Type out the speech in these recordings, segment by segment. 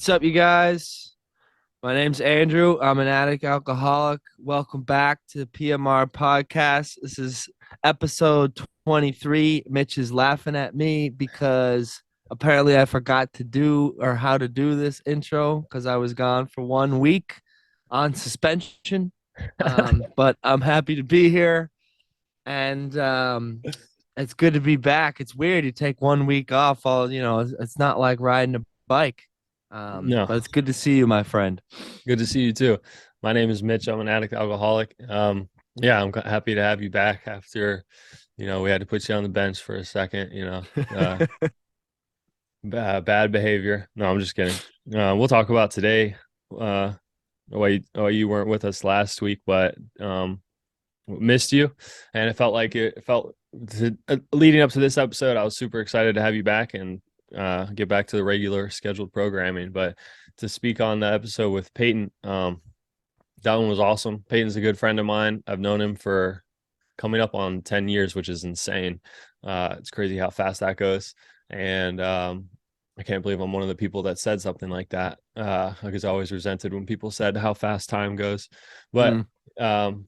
What's up, you guys? My name's Andrew. I'm an addict alcoholic. Welcome back to the PMR podcast. This is episode 23. Mitch is laughing at me because apparently I forgot to do or how to do this intro because I was gone for 1 week on suspension. But I'm happy to be here and it's good to be back. It's weird you take 1 week off. It's not like riding a bike. No, But it's good to see you, my friend. good to see you too. My name is Mitch. I'm an addict alcoholic. Yeah, I'm happy to have you back after, we had to put you on the bench for a second, bad behavior. No, I'm just kidding. We'll talk about today, why you weren't with us last week, but missed you. And leading up to this episode, I was super excited to have you back and get back to the regular scheduled programming. But to speak on the episode with Peyton, that one was awesome. Peyton's a good friend of mine. I've known him for coming up on 10 years, which is insane. It's crazy how fast that goes. And I can't believe I'm one of the people that said something like that. I was always resented when people said how fast time goes. But Mm.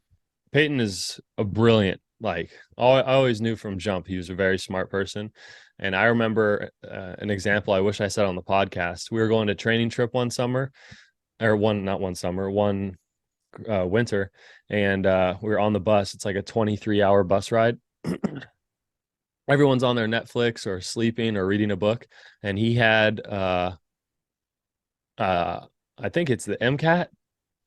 Peyton is a brilliant, I always knew from jump he was a very smart person. And I remember an example I wish I said on the podcast. We were going to training trip one summer, or not one summer, one winter, and we were on the bus. It's like a 23-hour bus ride. Everyone's on their Netflix or sleeping or reading a book, and he had I think it's the MCAT,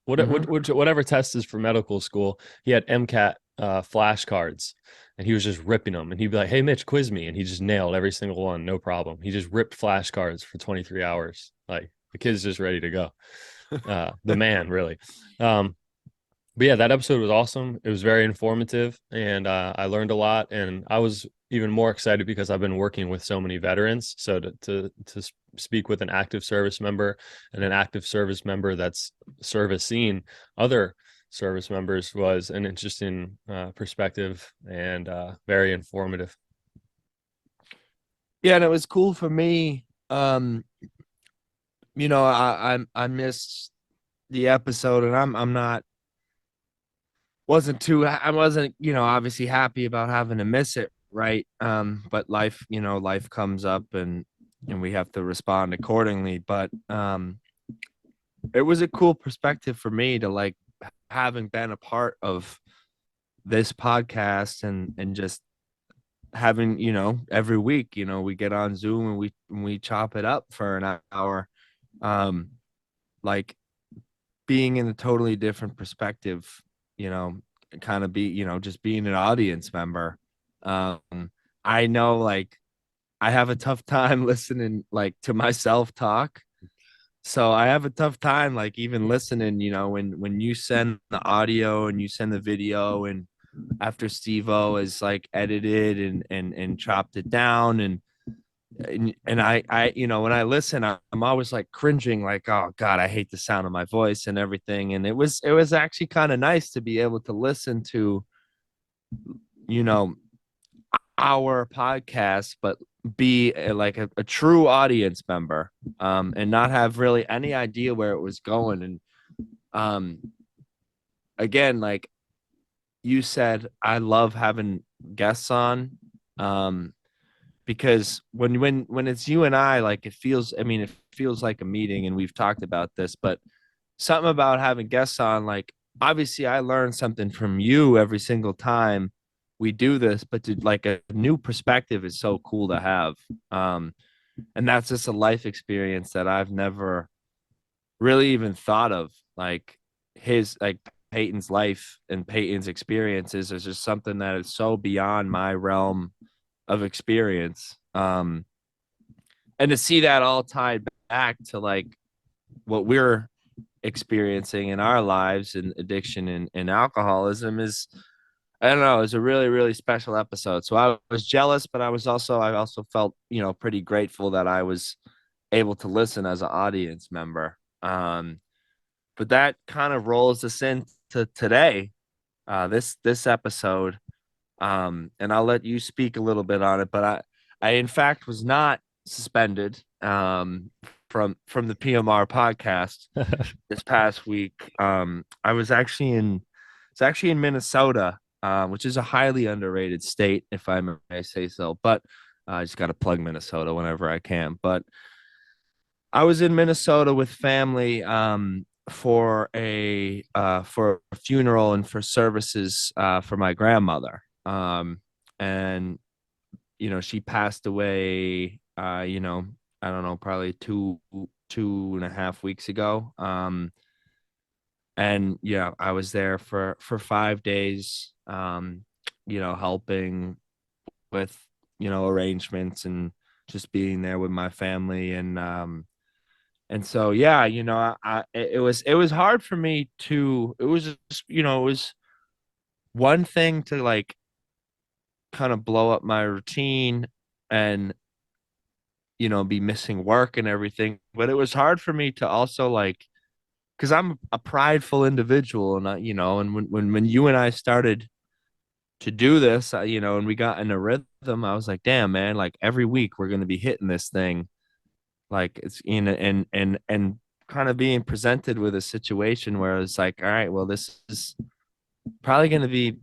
whatever test is for medical school. He had MCAT flashcards, and he was just ripping them. And he'd be like, "Hey, Mitch, quiz me," and he just nailed every single one, no problem. He just ripped flashcards for 23 hours. Like the kid's just ready to go. The man, really. But yeah, that episode was awesome. It was very informative, and I learned a lot. And I was even more excited because I've been working with so many veterans. So to speak with an active service member and an active service member that's servicing other service members was an interesting perspective and very informative. Yeah, and it was cool for me. I missed the episode, and I'm not wasn't too I wasn't obviously happy about having to miss it, right? But life comes up, and we have to respond accordingly. But it was a cool perspective for me to like having been a part of this podcast and just having every week we get on Zoom and we chop it up for an hour, um like being in a totally different perspective, you know kind of be just being an audience member. um I know, like, I have a tough time listening like to myself talk. So I have a tough time like even listening, when you send the audio and you send the video, and after Steve-O is like edited and chopped it down, and I when I listen, I'm always like cringing, like, oh God, I hate the sound of my voice and everything. And it was actually kind of nice to be able to listen to, you know, our podcast, but be like a true audience member, and not have really any idea where it was going. And um, again, like you said, I love having guests on, because when it's you and I, like it feels like a meeting, and we've talked about this, but something about having guests on, like, obviously I learn something from you every single time we do this, but to like a new perspective is so cool to have. um and that's just a life experience that I've never really even thought of. Like his like Peyton's life and Peyton's experiences is just something that is so beyond my realm of experience. And to see that all tied back to like what we're experiencing in our lives and addiction and alcoholism is, I don't know, it's a really, really special episode. So I was jealous, but I also felt, pretty grateful that I was able to listen as an audience member. But that kind of rolls us into today, this episode. And I'll let you speak a little bit on it, but I in fact was not suspended from the PMR podcast this past week. I was actually in it's actually in Minnesota, which is a highly underrated state, if I may say so. But I just got to plug Minnesota whenever I can. But I was in Minnesota with family for a funeral and for services for my grandmother. And she passed away. I don't know, probably 2.5 weeks ago. And yeah, I was there for 5 days. Helping with arrangements and just being there with my family and so yeah, it was hard for me to it was just it was one thing to like kind of blow up my routine and be missing work and everything, but it was hard for me to also like because I'm a prideful individual and and when you and I started to do this, and we got in a rhythm, I was like, damn man, like every week we're going to be hitting this thing. Like it's and kind of being presented with a situation where it's like, all right, well, this is probably going to be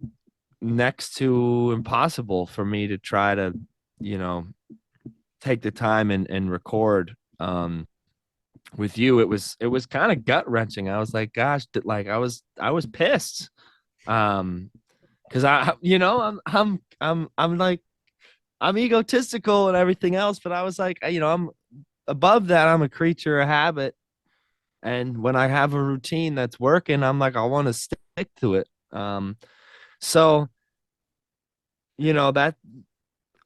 next to impossible for me to try to, you know, take the time and record with you. It was kind of gut wrenching. I was like, gosh, like I was pissed. Um because I'm like I'm egotistical and everything else, but I was like, I'm above that. I'm a creature of habit. And when I have a routine that's working, I'm like, I want to stick to it. So, that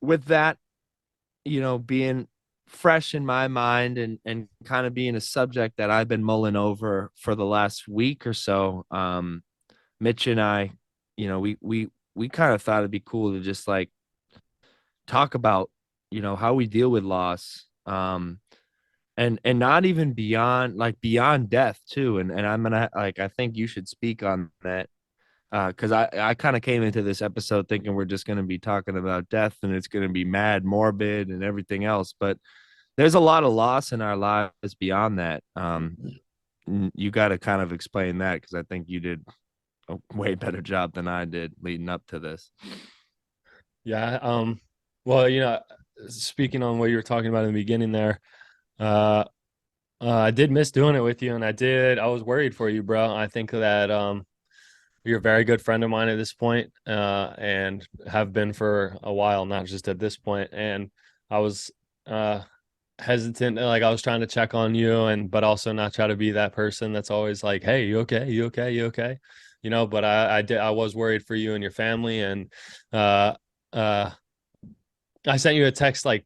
with that, being fresh in my mind and kind of being a subject that I've been mulling over for the last week or so, Mitch and I, we kind of thought it'd be cool to just like talk about, how we deal with loss. And not even beyond death too. And I'm gonna like I think you should speak on that. Because I kind of came into this episode thinking we're just going to be talking about death and it's going to be mad, morbid, and everything else. But there's a lot of loss in our lives beyond that. You got to kind of explain that because I think you did a way better job than I did leading up to this. Yeah. Well, speaking on what you were talking about in the beginning there, uh, I did miss doing it with you, and I was worried for you, bro. I think that you're a very good friend of mine at this point, and have been for a while, not just at this point. And I was uh hesitant, like I was trying to check on you, and but also not try to be that person that's always like, hey, you okay, you okay, you okay, but I was worried for you and your family. And uh uh I sent you a text like,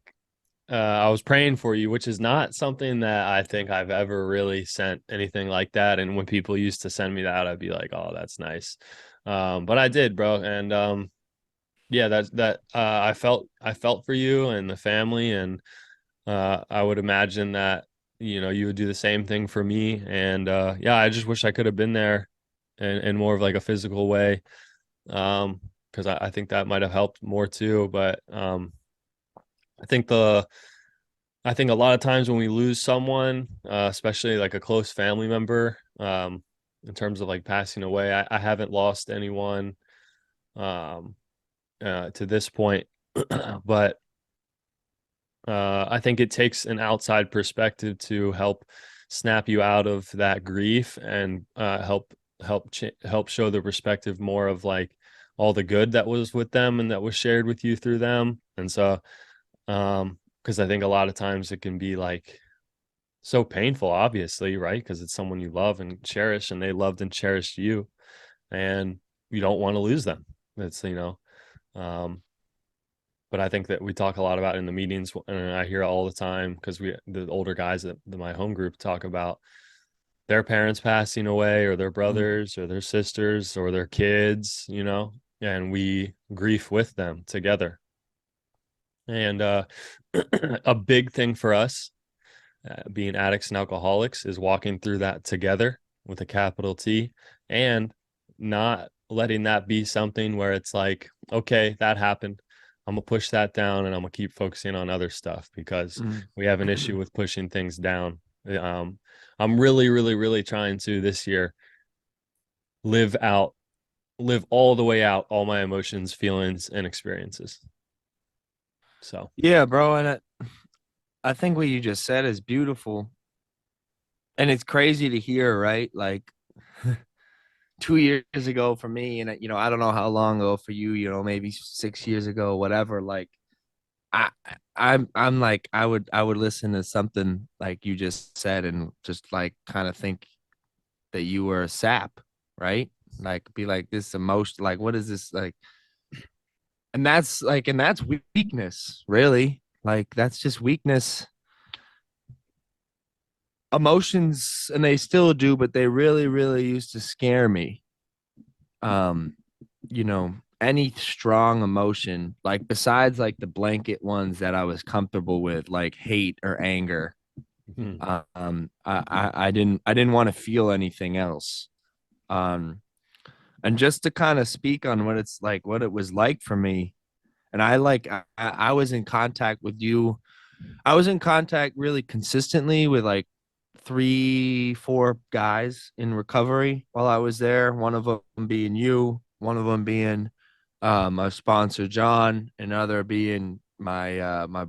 I was praying for you, which is not something that I think I've ever really sent anything like that. And when people used to send me that, I'd be like, oh, that's nice. But I did, bro. And yeah, I felt for you and the family. And I would imagine that, you would do the same thing for me. And yeah, I just wish I could have been there in more of like a physical way. Because I think that might have helped more too. But I think the I think a lot of times when we lose someone, especially like a close family member, in terms of like passing away, I haven't lost anyone um, to this point, but I think it takes an outside perspective to help snap you out of that grief and help show the perspective more of like all the good that was with them and that was shared with you through them. And so, because I think a lot of times it can be like so painful, obviously, right? Because it's someone you love and cherish, and they loved and cherished you, and you don't want to lose them. It's um, but I think that we talk a lot about in the meetings, and I hear all the time because the older guys that my home group talk about their parents passing away, or their brothers, or their sisters, or their kids, and we grief with them together. And a big thing for us, being addicts and alcoholics, is walking through that together with a capital T, and not letting that be something where it's like, okay, that happened. I'm gonna push that down and I'm gonna keep focusing on other stuff because Mm. we have an issue with pushing things down. Um, I'm really, really, really trying to this year live out, live all the way out all my emotions, feelings, and experiences. So, Yeah, bro, and I think what you just said is beautiful, and it's crazy to hear, right? Like 2 years ago for me, and I don't know how long ago for you, maybe 6 years ago, whatever. Like I, I'm like I would listen to something like you just said and just like kind of think that you were a sap, right? Like be like this emotion, like what is this like? And that's weakness, really. Like that's just weakness. Emotions, and they still do, but they really, really used to scare me. Um, any strong emotion, like besides like the blanket ones that I was comfortable with, like hate or anger. hmm, I didn't want to feel anything else. Um, and just to kind of speak on what it's like, what it was like for me, and I was in contact with you. I was in contact really consistently with like 3, 4 guys in recovery while I was there. One of them being you, one of them being my sponsor John, another being my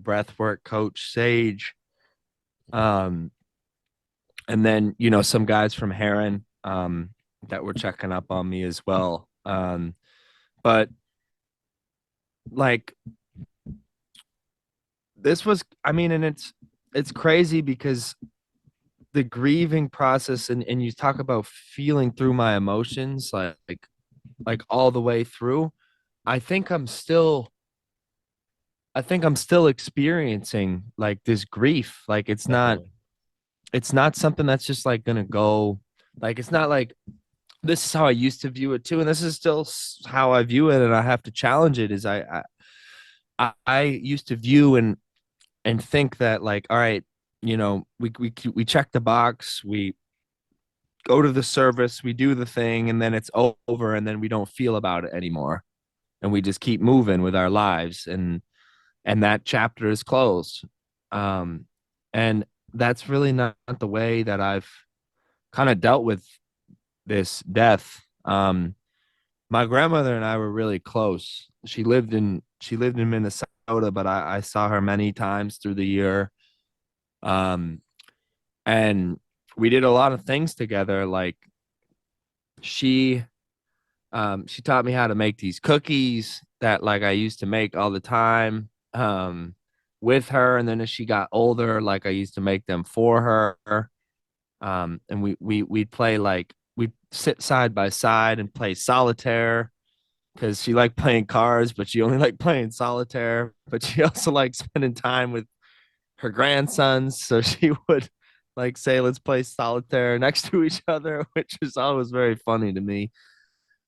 breathwork coach Sage. Um, and then some guys from Heron that were checking up on me as well. But like this was, I mean, and it's crazy because the grieving process, and you talk about feeling through my emotions like all the way through. I think I'm still I think I'm still experiencing like this grief. Like definitely. it's not something that's just like gonna go. Like it's not like this is how I used to view it too, and this is still how I view it, and I have to challenge it. Is I used to view and think that like, all right, we check the box, we go to the service, we do the thing, and then it's over, and then we don't feel about it anymore, and we just keep moving with our lives, and that chapter is closed. Um, and that's really not the way that I've kind of dealt with this death. My grandmother and I were really close. She lived in Minnesota, but I saw her many times through the year. Um, and we did a lot of things together. Like she she taught me how to make these cookies that like I used to make all the time with her. And then as she got older, like I used to make them for her. And we'd play like we'd sit side by side and play solitaire because she liked playing cards, but she only liked playing solitaire. But she also liked spending time with her grandsons. So she would like say, let's play solitaire next to each other, which is always very funny to me.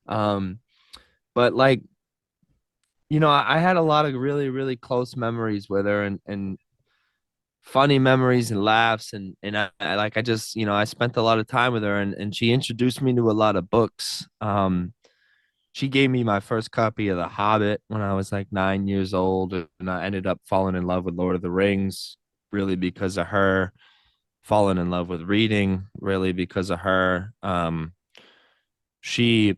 Um, but like, I had a lot of really, really close memories with her and funny memories and laughs. And I just, I spent a lot of time with her and she introduced me to a lot of books. She gave me my first copy of The Hobbit when I was like 9 years old, and I ended up falling in love with Lord of the Rings really because of her. Falling in love with reading really because of her. She,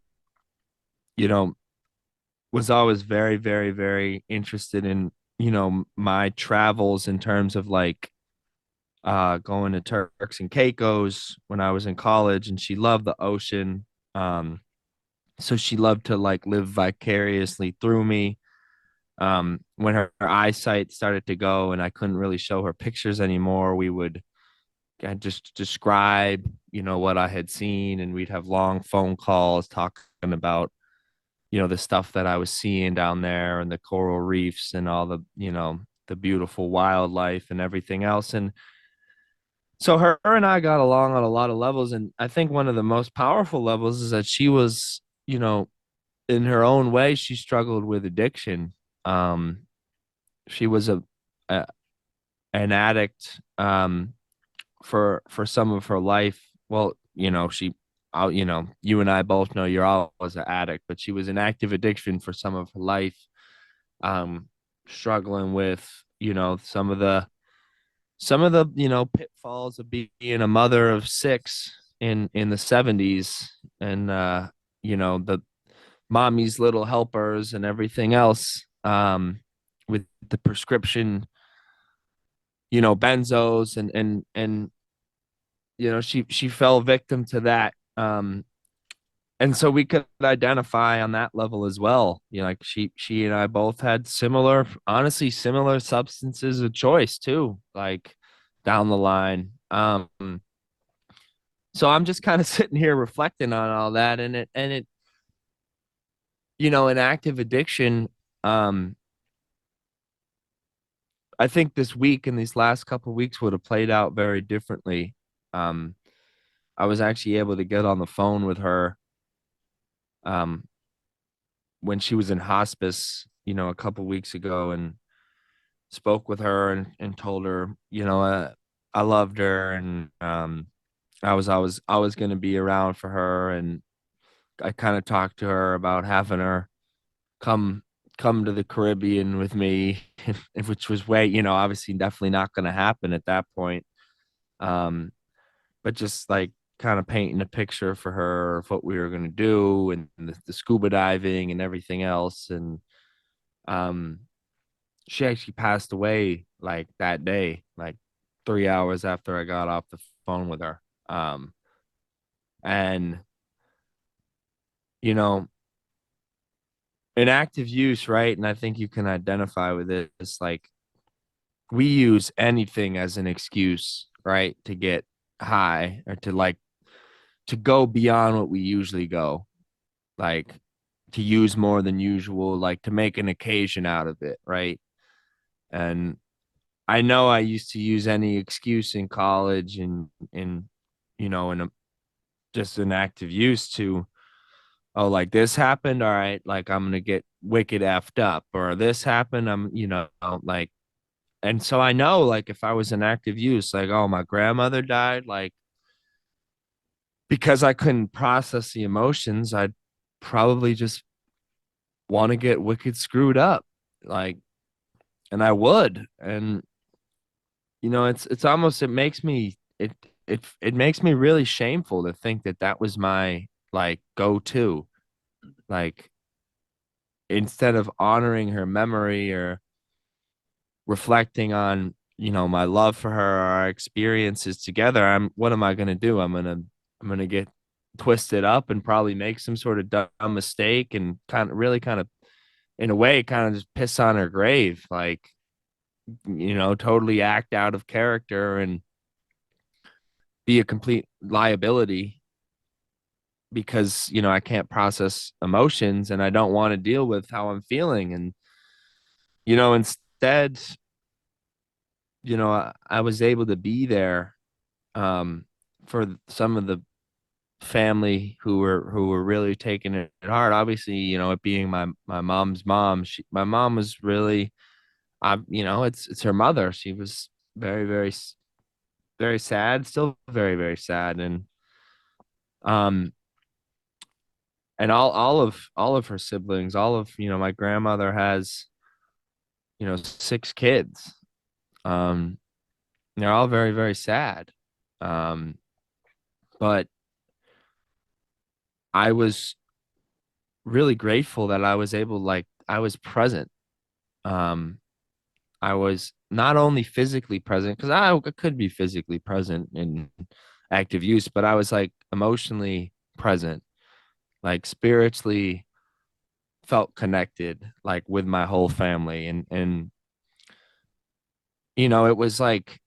you know, was always very, very, very interested in, my travels in terms of like going to Turks and Caicos when I was in college, and she loved the ocean. So she loved to like live vicariously through me. When her eyesight started to go and I couldn't really show her pictures anymore, we would just describe, what I had seen, and we'd have long phone calls talking about, the stuff that I was seeing down there and the coral reefs and all the, the beautiful wildlife and everything else. And so her and I got along on a lot of levels. And I think one of the most powerful levels is that she was, in her own way, she struggled with addiction. Um, she was a an addict for some of her life. Well, you and I both know you're always an addict, but she was an active addiction for some of her life. struggling with, some of the pitfalls of being a mother of six in the 70s, and the mommy's little helpers and everything else, with the prescription, benzos, and she fell victim to that. And so we could identify on that level as well. Like she and I both had similar, honestly, similar substances of choice too, like down the line. So I'm just kind of sitting here reflecting on all that, and it, an active addiction. Um, I think this week and these last couple of weeks would have played out very differently. Um, I was actually able to get on the phone with her, um, when she was in hospice, a couple of weeks ago, and spoke with her, and told her, I loved her, and I was going to be around for her, and I kind of talked to her about having her come come to the Caribbean with me, which was obviously definitely not going to happen at that point. Um, but just like kind of painting a picture for her of what we were going to do, and the scuba diving and everything else. And um, she actually passed away like that day, like 3 hours after I got off the phone with her. And you know, in active use, right? And I think you can identify with it. It's like we use anything as an excuse, right, to get high, or to go beyond what we usually go, like to use more than usual, like to make an occasion out of it, right? And I know I used to use any excuse in college, and in just an active use to, oh, like this happened, all right, like I'm gonna get wicked effed up, or this happened, like, and so I know, like, if I was in active use, like, oh, my grandmother died, like, because I couldn't process the emotions, I'd probably just want to get wicked screwed up, like, and I would. And it's almost, it makes me really shameful to think that that was my, like, go-to, like, instead of honoring her memory, or reflecting on, my love for her, our experiences together. What am I going to do? I'm going to get twisted up and probably make some sort of dumb mistake, and kind of in a way kind of just piss on her grave, like, totally act out of character, and be a complete liability, because I can't process emotions, and I don't want to deal with how I'm feeling. And instead, I was able to be there, um, for some of the family who were really taking it hard. Obviously, it being my mom's mom. My mom was really, it's her mother. She was very, very, very sad, still very, very sad. Um and all of her siblings, all of, my grandmother has, 6 kids. Um they're all very, very sad. Um but I was really grateful that I was able, like, I was present. Um, I was not only physically present, because I could be physically present in active use, but I was like emotionally present, like spiritually felt connected, like with my whole family. And it was like,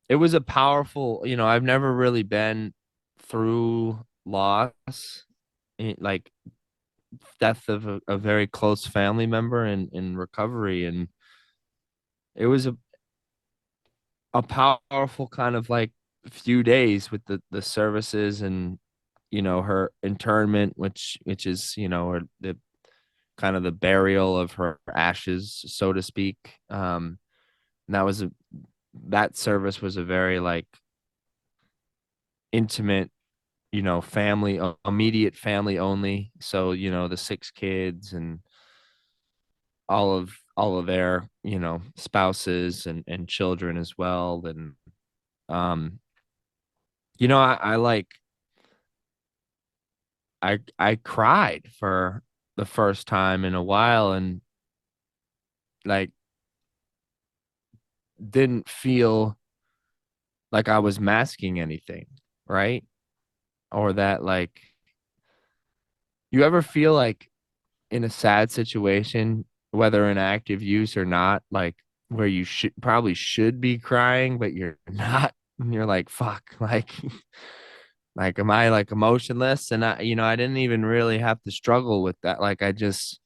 it was a powerful, I've never really been through loss, like death of a very close family member in recovery. And it was a powerful kind of like few days with the services, and her internment, which is, or the kind of the burial of her ashes, so to speak. And that service was a very, like, intimate, family, immediate family only. So, the 6 kids, and all of their, you know, spouses and children as well. And um, you know, I like I cried for the first time in a while, and like didn't feel like I was masking anything, right? Or that like you ever feel like in a sad situation, whether in active use or not, like where you should be crying, but you're not, and you're like, fuck, like am I like emotionless? And I, you know, I didn't even really have to struggle with that. Like I just,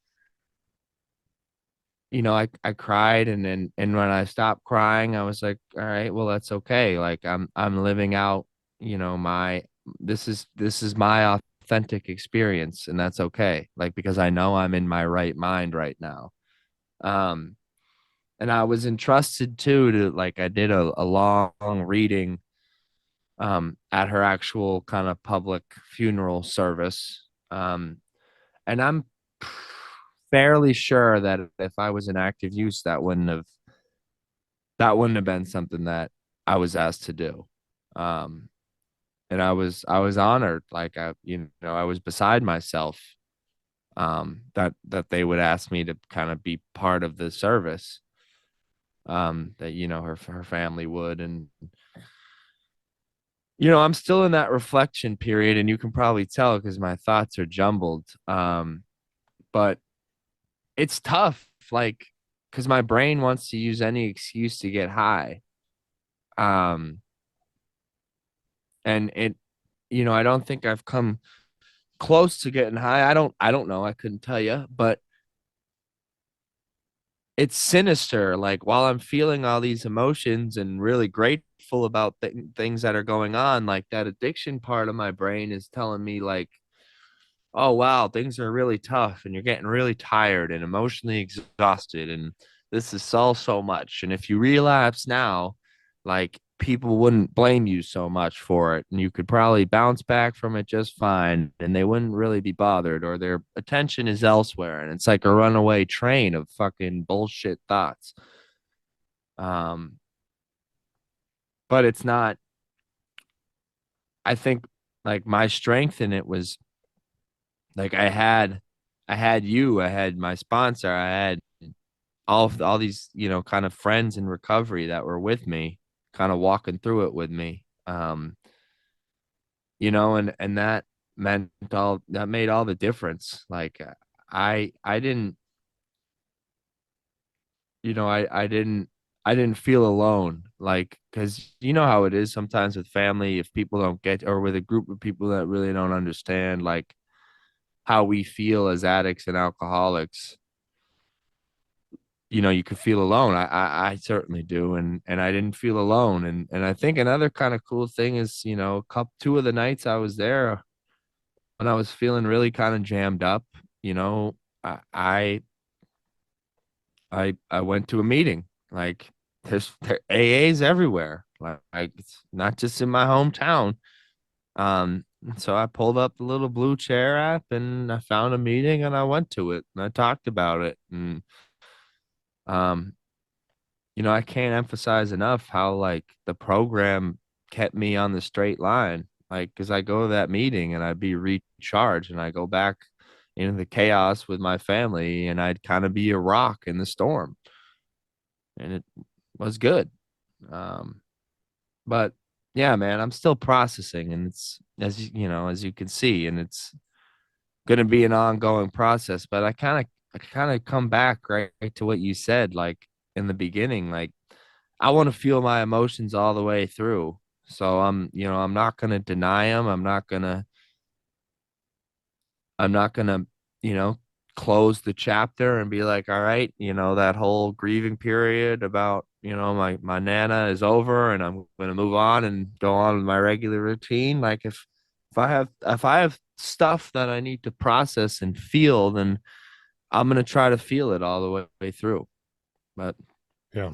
you know, I cried, and then and when I stopped crying, I was like, all right, well, that's okay. Like I'm living out, you know, my this is my authentic experience, and that's okay. Like because I know I'm in my right mind right now. Um, and I was entrusted too to like I did a long reading at her actual kind of public funeral service. And I'm fairly sure that if I was in active use, that wouldn't have been something that I was asked to do. Um, and I was honored, like I, you know, I was beside myself, that they would ask me to kind of be part of the service, that, you know, her family would. And, you know, I'm still in that reflection period, and you can probably tell because my thoughts are jumbled. But it's tough, like, because my brain wants to use any excuse to get high. Um, and it, you know, I don't think I've come close to getting high. I don't know. I couldn't tell you, but it's sinister. Like while I'm feeling all these emotions and really grateful about things that are going on, like that addiction part of my brain is telling me like, oh wow, things are really tough and you're getting really tired and emotionally exhausted, and this is so much. And if you relapse now, like people wouldn't blame you so much for it, and you could probably bounce back from it just fine, and they wouldn't really be bothered, or their attention is elsewhere, and it's like a runaway train of fucking bullshit thoughts. um but it's not. I think like my strength in it was like I had you, I had my sponsor, I had all these, you know, kind of friends in recovery that were with me, kind of walking through it with me. You know, and that meant all that made all the difference. Like I didn't, you know, I didn't feel alone. Like because you know how it is sometimes with family, if people don't get, or with a group of people that really don't understand like how we feel as addicts and alcoholics, you know, you could feel alone. I certainly do, and I didn't feel alone. And I think another kind of cool thing is, you know, two of the nights I was there when I was feeling really kind of jammed up, you know, I I I went to a meeting. Like there AAs everywhere. Like it's not just in my hometown. So I pulled up the little blue chair app and I found a meeting and I went to it and I talked about it. And um you know, I can't emphasize enough how like the program kept me on the straight line. Like, cause I go to that meeting and I'd be recharged and I go back into the chaos with my family and I'd kind of be a rock in the storm. And it was good. Um, but yeah, man, I'm still processing, and it's as you know, as you can see, and it's gonna be an ongoing process. But I kind of come back right to what you said, like in the beginning, like I want to feel my emotions all the way through. So you know, I'm not going to deny them. I'm not going to, you know, close the chapter and be like, all right, you know, that whole grieving period about, you know, my nana is over and I'm going to move on and go on with my regular routine. Like if I have stuff that I need to process and feel, then I'm going to try to feel it all the way through. But Yeah.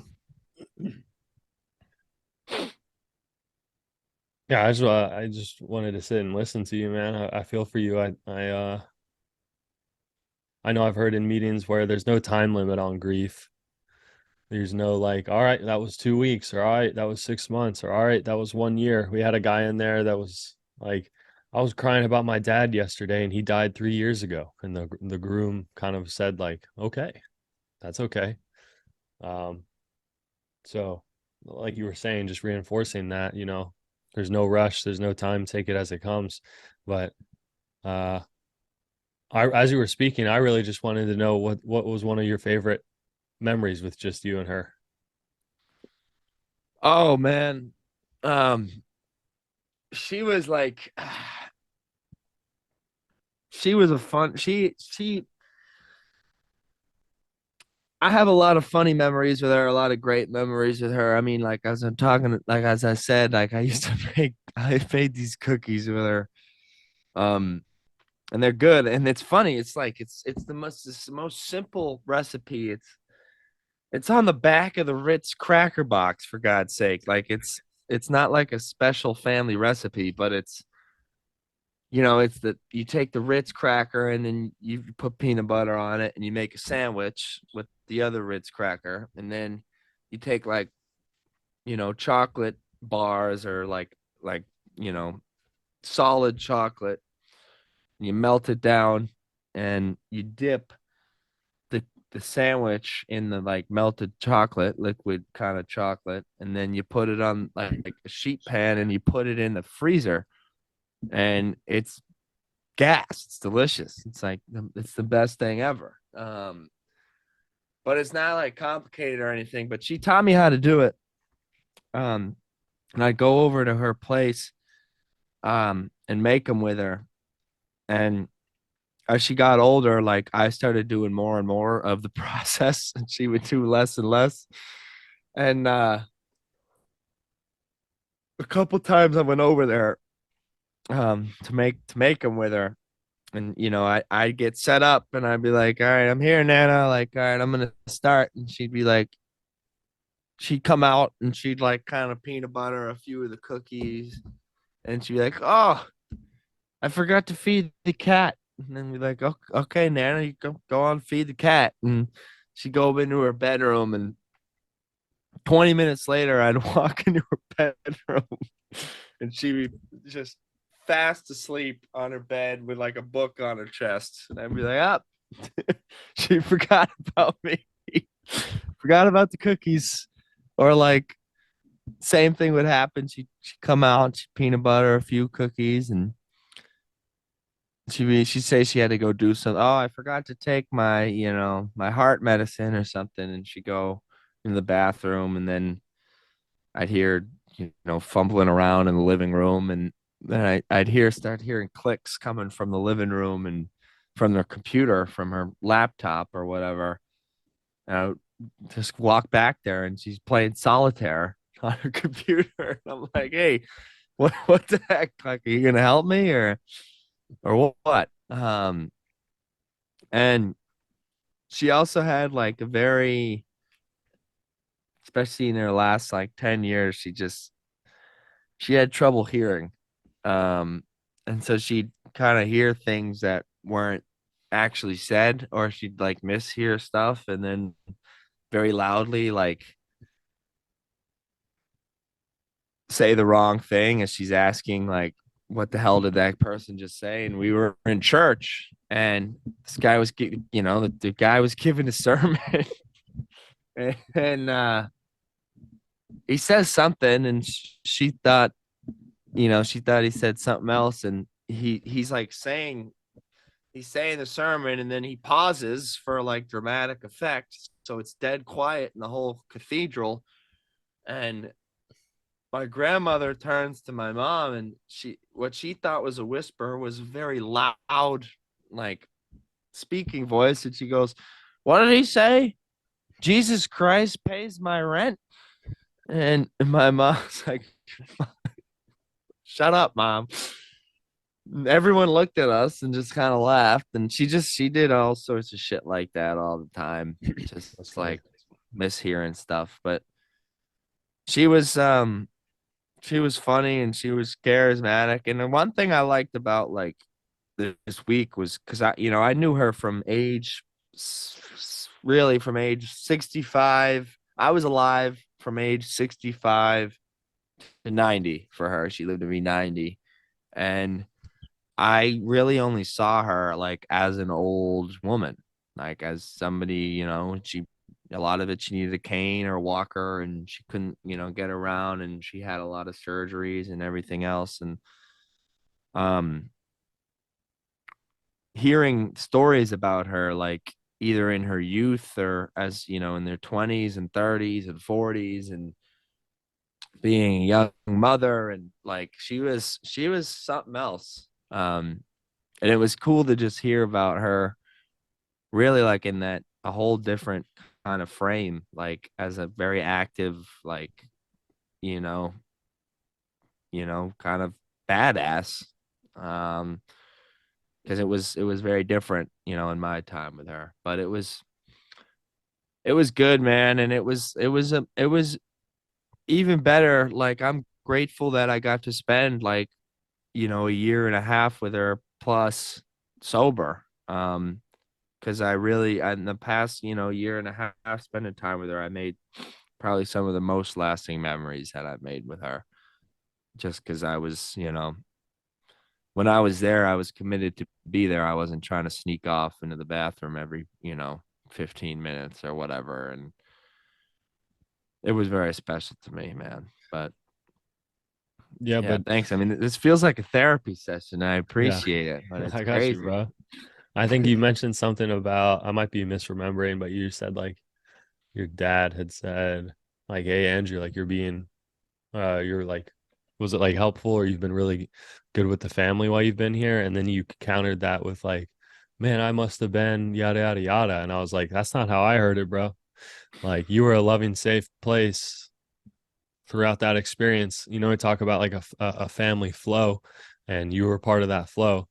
Yeah, I just wanted to sit and listen to you, man. I feel for you. I I know I've heard in meetings where there's no time limit on grief. There's no like, all right, that was 2 weeks, or all right, that was 6 months, or all right, that was 1 year. We had a guy in there that was like, I was crying about my dad yesterday, and he died 3 years ago. And the groom kind of said like, okay, that's okay. Um, so like you were saying, just reinforcing that, there's no rush, there's no time, take it as it comes. But uh, as you were speaking, I really just wanted to know what was one of your favorite memories with just you and her. Oh man. Um, she was like she was a fun she I have a lot of funny memories with her, a lot of great memories with her. I mean, like as I'm talking, like as I said, like I used to make I made these cookies with her. Um, and they're good. And it's funny. It's like it's the most simple recipe. It's on the back of the Ritz cracker box, for God's sake. Like it's not like a special family recipe, but it's that you take the Ritz cracker and then you put peanut butter on it and you make a sandwich with the other Ritz cracker. And then you take like, chocolate bars or like, you know, solid chocolate, and you melt it down and you dip the sandwich in the like melted chocolate, liquid kind of chocolate, and then you put it on like a sheet pan and you put it in the freezer, and it's gas. It's delicious. It's like it's the best thing ever. But it's not like complicated or anything. But she taught me how to do it. Um, and I'd go over to her place, and make them with her. And as she got older, like I started doing more and more of the process, and she would do less and less. And a couple times I went over there, to make them with her, and I'd get set up and I'd be like, all right, I'm here, Nana. Like, all right, I'm gonna start. And she'd be like, she'd come out and she'd like kind of peanut butter a few of the cookies, and she'd be like, oh, I forgot to feed the cat. And then we'd be like, okay, Nana, you go on feed the cat. And she'd go into her bedroom, and 20 minutes later I'd walk into her bedroom and she'd be just fast asleep on her bed with like a book on her chest. And I'd be like, up. She forgot about me. Forgot about the cookies. Or like same thing would happen. She'd come out, she'd peanut butter a few cookies, and she'd say she had to go do something. Oh, I forgot to take my heart medicine or something. And she'd go in the bathroom, and then I'd hear, fumbling around in the living room, and then I'd start hearing clicks coming from the living room and from their computer, from her laptop or whatever. And I would just walk back there, and she's playing solitaire on her computer. And I'm like, hey, what the heck? Like, are you gonna help me or what? And she also had like a very, especially in her last like 10 years, she had trouble hearing. And so she'd kind of hear things that weren't actually said, or she'd like mishear stuff and then very loudly like say the wrong thing as she's asking like, what the hell did that person just say? And we were in church, and this guy was the guy was giving a sermon. And he says something, and she thought, she thought he said something else, and he's saying the sermon, and then he pauses for like dramatic effect, so it's dead quiet in the whole cathedral. And my grandmother turns to my mom, and what she thought was a whisper was a very loud, like speaking voice, and she goes, what did he say? Jesus Christ pays my rent. And my mom's like, shut up, mom. Everyone looked at us and just kind of laughed, and she did all sorts of shit like that all the time, just That's funny. like mishearing stuff. But she was um she was funny and she was charismatic. And the one thing I liked about like this week was because I knew her from really from age 65. I was alive from age 65 to 90 for her. She lived to be 90. And I really only saw her like as an old woman, like as somebody, she a lot of it she needed a cane or a walker and she couldn't, get around and she had a lot of surgeries and everything else. And um hearing stories about her like either in her youth or as, in their 20s and 30s and 40s and being a young mother and like she was something else. And it was cool to just hear about her really like in that a whole different kind of frame, like as a very active, like, you know, kind of badass. Um, because it was very different, in my time with her. But it was good, man, and it was even better. Like I'm grateful that I got to spend like, a year and a half with her plus sober. Because I really in the past, year and a half spending time with her, I made probably some of the most lasting memories that I've made with her. Just because I was, when I was there, I was committed to be there. I wasn't trying to sneak off into the bathroom every, 15 minutes or whatever. And it was very special to me, man. But Yeah, yeah, but thanks. I mean, this feels like a therapy session. I yeah, appreciate it, but it's I got you, crazy. bro. I think you mentioned something about, I might be misremembering, but you said like your dad had said like, "Hey Andrew, like you're like, was it like helpful or you've been really good with the family while you've been here?" And then you countered that with like, "Man, I must have been yada yada yada." And I was like, "That's not how I heard it, bro. Like you were a loving, safe place throughout that experience." We talk about like a family flow, and you were part of that flow,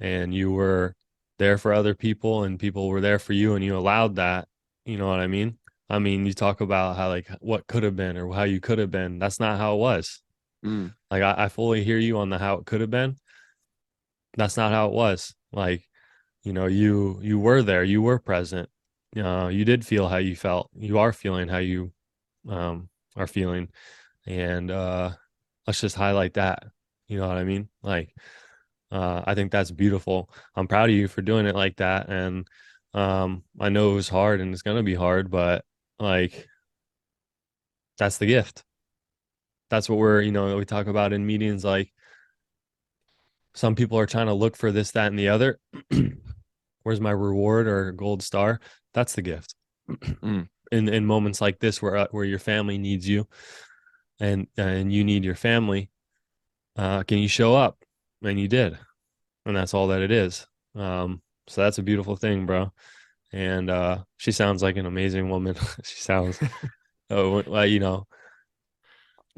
and you were there for other people, and people were there for you, and you allowed that. You know what I mean? I mean, you talk about how like what could have been or how you could have been. That's not how it was. Mm, Like I fully hear you on the how it could have been. That's not how it was. Like, you were there, you were present. You did feel how you felt. You are feeling how you are feeling. And let's just highlight that. You know what I mean? Like, I think that's beautiful. I'm proud of you for doing it like that. And I know it was hard and it's gonna be hard, but like that's the gift. That's what we talk about in meetings. Like some people are trying to look for this, that, and the other. Where's my reward or gold star? That's the gift. mm, In moments like this where your family needs you and you need your family, can you show up? And you did, and that's all that it is. So that's a beautiful thing, bro. And she sounds like an amazing woman. She sounds, well,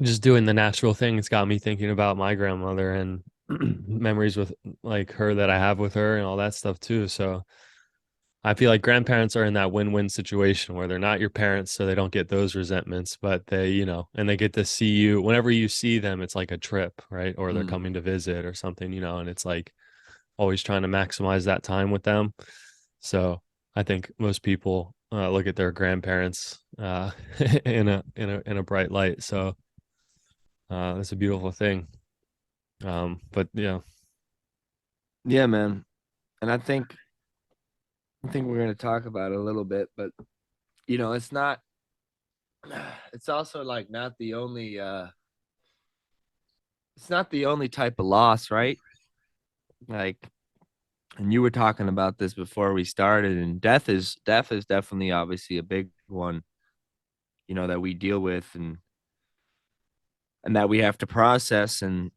just doing the natural thing. It's got me thinking about my grandmother and memories with like her that I have with her and all that stuff too. So I feel like grandparents are in that win-win situation where they're not your parents, so they don't get those resentments, but and they get to see you whenever you see them, it's like a trip, right? Or they're mm. coming to visit or something, and it's like always trying to maximize that time with them. So I think most people look at their grandparents in a bright light. So that's a beautiful thing. But yeah, Yeah, man. And I think we're gonna talk about it a little bit, but it's not. It's also like not the only. It's not the only type of loss, right? Like, and you were talking about this before we started, and death is definitely obviously a big one. That we deal with and that we have to process, and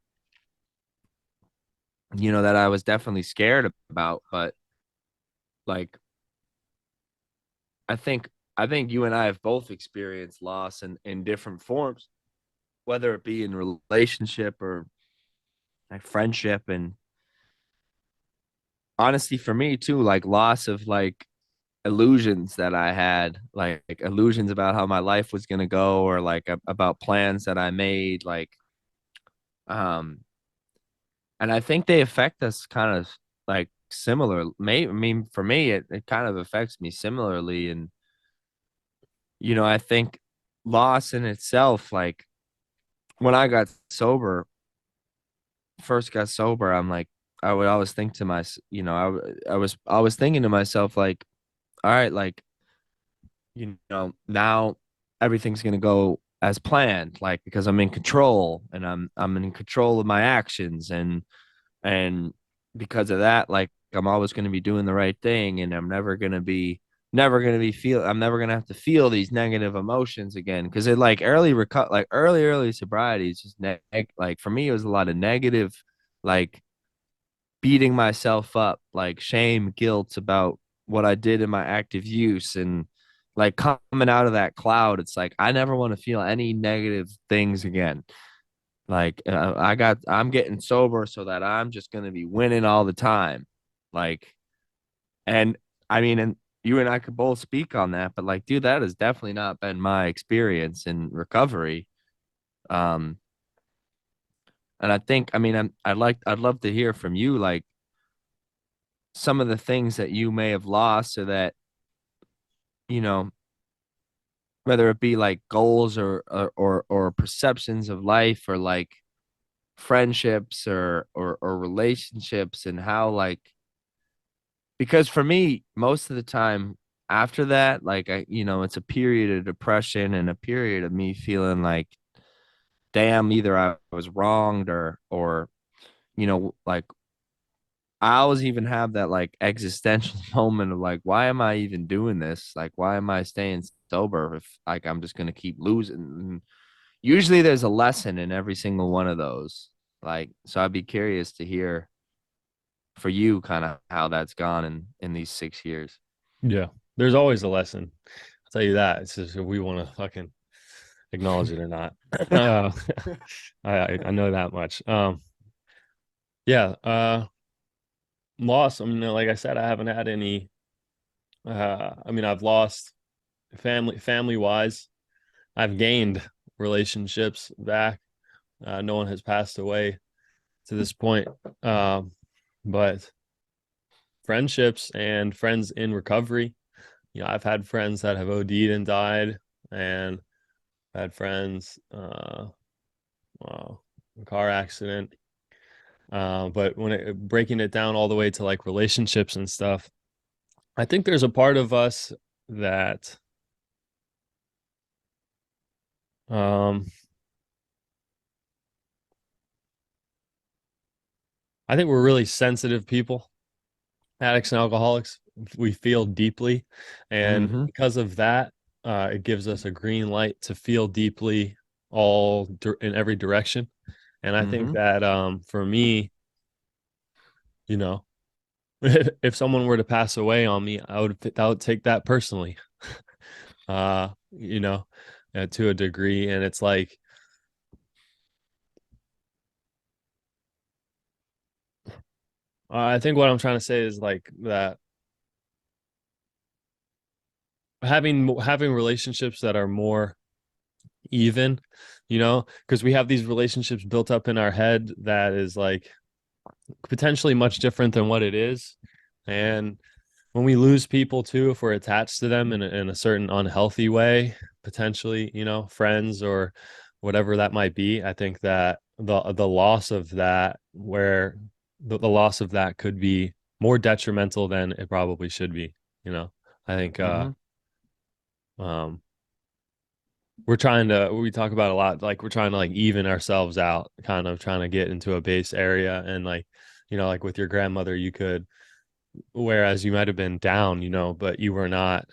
that I was definitely scared about, but like I think you and I have both experienced loss in different forms, whether it be in relationship or like friendship. And honestly, for me too, like loss of like illusions that I had, like illusions about how my life was gonna go, or like about plans that I made, um, and I think they affect us kind of. like similar. I mean, for me, it kind of affects me similarly. And, I think loss in itself, like when I got sober, first got sober, I'm like, I would always think to myself, I was thinking to myself, like, all right, like, now everything's gonna go as planned, like because I'm in control and I'm in control of my actions and because of that, like I'm always gonna be doing the right thing and I'm never gonna have to feel these negative emotions again. Cause it like early sobriety is just like for me it was a lot of negative, like beating myself up, like shame, guilt about what I did in my active use. And like coming out of that cloud, it's like I never want to feel any negative things again. Like I'm getting sober so that I'm just going to be winning all the time. Like, and I mean, and you and I could both speak on that, but like, dude, that has definitely not been my experience in recovery. Um, and I think, I mean, I'd love to hear from you, like, some of the things that you may have lost or that, you know, whether it be like goals or perceptions of life or like friendships or relationships and how like because for me, most of the time after that, like it's a period of depression and a period of me feeling like, damn, either I was wronged or like I always even have that like existential moment of like, why am I even doing this? Like, why am I staying sober if like I'm just gonna keep losing? And usually there's a lesson in every single one of those. Like, so I'd be curious to hear for you kind of how that's gone in these 6 years. Yeah, there's always a lesson. I'll tell you that. It's just if we want to fucking acknowledge it or not. uh, I know that much. Yeah. Loss. I mean, like I said, I haven't had any. I mean, I've lost family wise. I've gained relationships back. No one has passed away to this point. Um, but friendships and friends in recovery. I've had friends that have OD'd and died, and I've had friends, car accident. But breaking it down all the way to like relationships and stuff, I think there's a part of us that, um, I think we're really sensitive people, addicts and alcoholics. We feel deeply, and Mm-hmm. because of that, it gives us a green light to feel deeply in every direction. And I think Mm-hmm. that for me, you know, if someone were to pass away on me, I would take that personally. Uh, you know, to a degree, and it's like I think what I'm trying to say is like that having relationships that are more even, because we have these relationships built up in our head that is like potentially much different than what it is. And when we lose people too, if we're attached to them in a certain unhealthy way, potentially, friends or whatever that might be, I think that the loss of that, where the loss of that could be more detrimental than it probably should be. I think Mm-hmm. um we talk about a lot, like we're trying to like even ourselves out, kind of trying to get into a base area. And like, like with your grandmother, you could, whereas you might have been down, but you were not,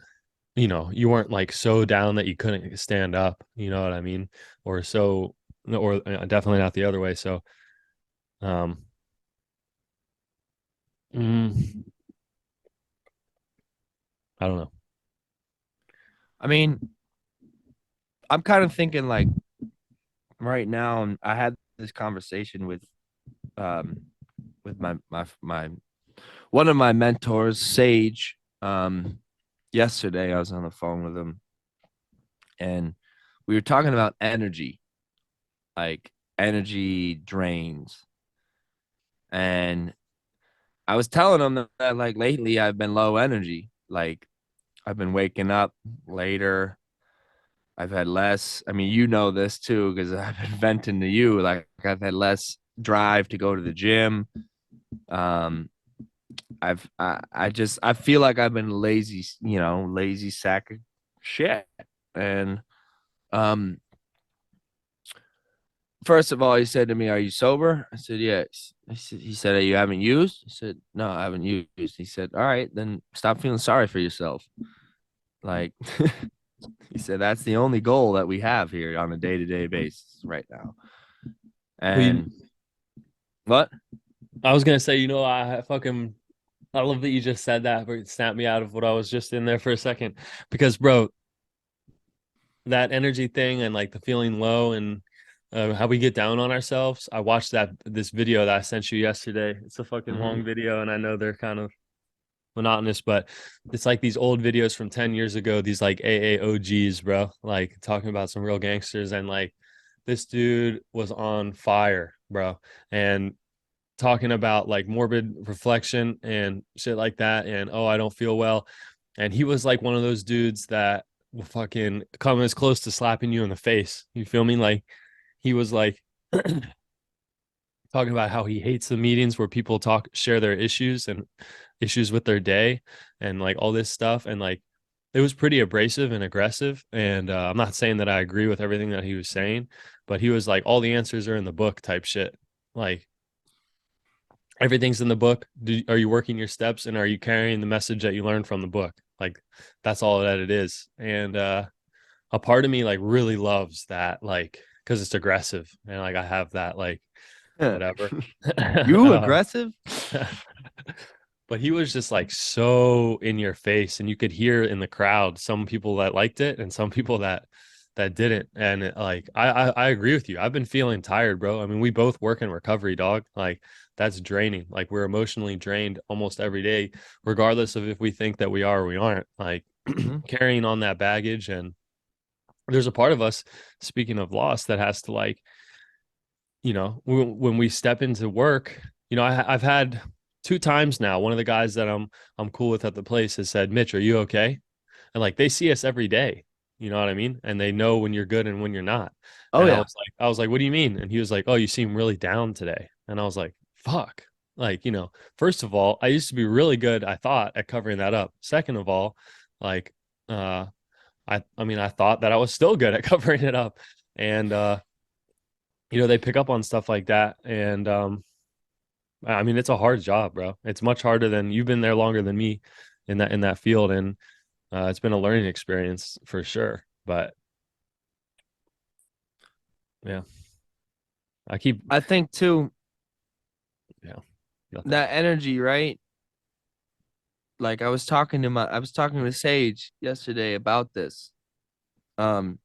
you weren't like so down that you couldn't stand up, you know what I mean? Or so, or definitely not the other way. So um mm, I don't know. I mean, I'm kind of thinking like right now, and I had this conversation um with my one of my mentors, Sage. Yesterday I was on the phone with him and we were talking about energy, like energy drains. And I was telling him that like lately I've been low energy. Like I've been waking up later. I've had less. I mean, you know this too because I've been venting to you. Like I've had less drive to go to the gym. Um, I just I feel like I've been lazy, lazy sack of shit. And um, first of all, he said to me, "Are you sober?" I said, "Yes." He said, "You haven't used?" I said, "No, I haven't used." He said, "All right, then stop feeling sorry for yourself." Like he said, "That's the only goal that we have here on a day-to-day basis right now." Well, you, And what? I was gonna say, I love that you just said that, but it snapped me out of what I was just in there for a second. Because, bro, that energy thing and like the feeling low and how we get down on ourselves. I watched this video that I sent you yesterday. It's a fucking Mm-hmm. long video, and I know they're kind of monotonous, but it's like these old videos from 10 years ago, these like AAOGs, bro, like talking about some real gangsters. And like this dude was on fire, bro. And talking about like morbid reflection and shit like that. And oh, I don't feel well. And he was like one of those dudes that will fucking come as close to slapping you in the face. You feel me? Like he was like talking about how he hates the meetings where people share their issues and issues with their day and like all this stuff. And like it was pretty abrasive and aggressive. And I'm not saying that I agree with everything that he was saying, but he was like, all the answers are in the book type shit. Like everything's in the book. Are you working your steps and are you carrying the message that you learned from the book? Like that's all that it is. And a part of me like really loves that, like, because it's aggressive and like I have that, like, whatever. You aggressive? But he was just like so in your face, and you could hear in the crowd some people that liked it and some people that didn't. And like I agree with you. I've been feeling tired, bro. I mean, we both work in recovery, dog. Like that's draining. Like we're emotionally drained almost every day, regardless of if we think that we are or we aren't. Like Mm-hmm. carrying on that baggage. And there's a part of us, speaking of loss, that has to like, when we step into work, I've had two times now. One of the guys that I'm cool with at the place has said, "Mitch, are you okay?" And like they see us every day, you know what I mean? And they know when you're good and when you're not. Oh And yeah. I was like, "What do you mean?" And he was like, "Oh, you seem really down today." And I was like, "Fuck." Like, first of all, I used to be really good, I thought, at covering that up. Second of all, like, uh, I mean, I thought that I was still good at covering it up. And they pick up on stuff like that. And I mean, it's a hard job, bro. It's much harder than you've been there longer than me in that field. And it's been a learning experience for sure. But yeah, I keep, I think too yeah, got that. that energy, right? Like I was talking to Sage yesterday about this. Um,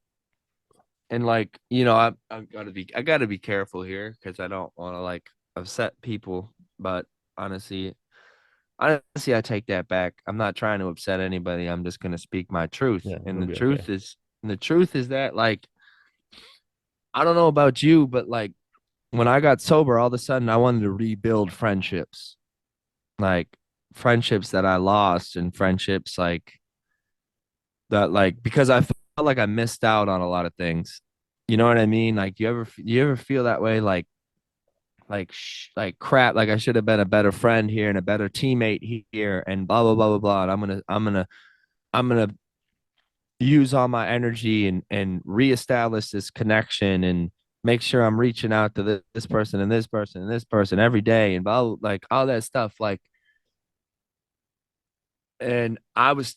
and like, I gotta be careful here because I don't want to like upset people. But honestly, honestly, I take that back. I'm not trying to upset anybody. I'm just gonna speak my truth. Yeah, And it'll be okay. the truth is that like I don't know about you, but like when I got sober, all of a sudden I wanted to rebuild friendships, like friendships that I lost, and friendships like that, like because I felt like I missed out on a lot of things. You know what I mean? Like you ever feel that way? Like crap. Like I should have been a better friend here and a better teammate here, and blah blah blah blah blah. And I'm gonna use all my energy and reestablish this connection and make sure I'm reaching out to this person and this person and this person every day and blah, like all that stuff. Like, and I was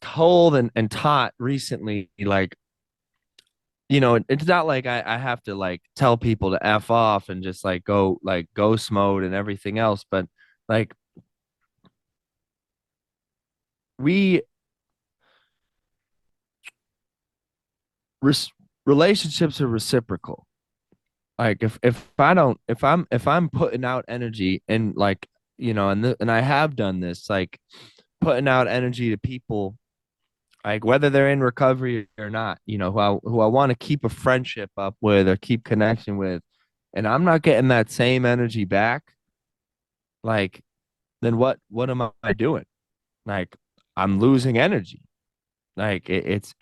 told and taught recently, like, it's not like I have to like tell people to F off and just like go like ghost mode and everything else, but like we res- relationships are reciprocal. Like if I don't if I'm putting out energy and like and I have done this, like putting out energy to people, like whether they're in recovery or not, who I want to keep a friendship up with or keep connection with, and I'm not getting that same energy back, like then what am I doing? Like I'm losing energy. Like it's